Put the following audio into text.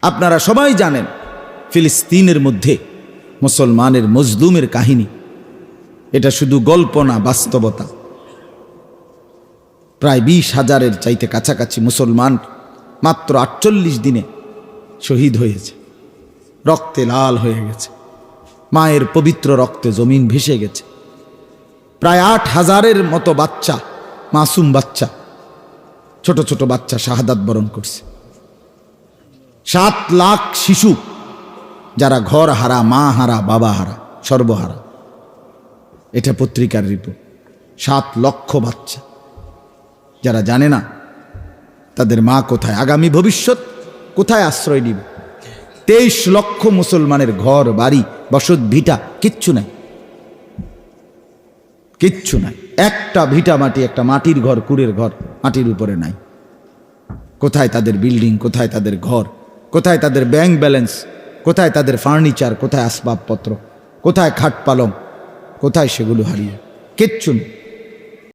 আপনারা সবাই জানেন ফিলিস্তিনের মধ্যে মুসলমানের মজলুমের কাহিনী। এটা শুধু গল্প না, বাস্তবতা। প্রায় 20,000-এর চাইতে কাছাকাছি মুসলমান মাত্র 48 দিনে শহীদ হয়েছে, রক্তে লাল হয়ে গেছে, মায়ের পবিত্র রক্তে জমিন ভেসে গেছে। প্রায় 8,000-এর মতো বাচ্চা, মাসুম বাচ্চা, ছোট ছোট বাচ্চা শাহাদাত বরণ করছে। 7 লাখ শিশু যারা ঘর হারা, মা হারা, বাবা হারা, সর্বহারা। এটা পত্রিকার রিপোর্ট। 7 লক্ষ বাচ্চা যারা জানে না তাদের মা কোথায়, আগামী ভবিষ্যৎ কোথায় আশ্রয় নিবে। 23 লক্ষ মুসলমানের ঘর বাড়ি, বসত ভিটা কিচ্ছু নাই, কিচ্ছু নাই। একটা ভিটা মাটি, একটা মাটির ঘর, কুড়ের ঘর মাটির উপরে নাই। কোথায় তাদের বিল্ডিং, কোথায় তাদের ঘর, কোথায় তাদের ব্যাংক ব্যালেন্স, কোথায় তাদের ফার্নিচার, কোথায় আসবাবপত্র, কোথায় খাট পালং, কোথায় সেগুলো হারিয়ে, কিচ্ছু নেই।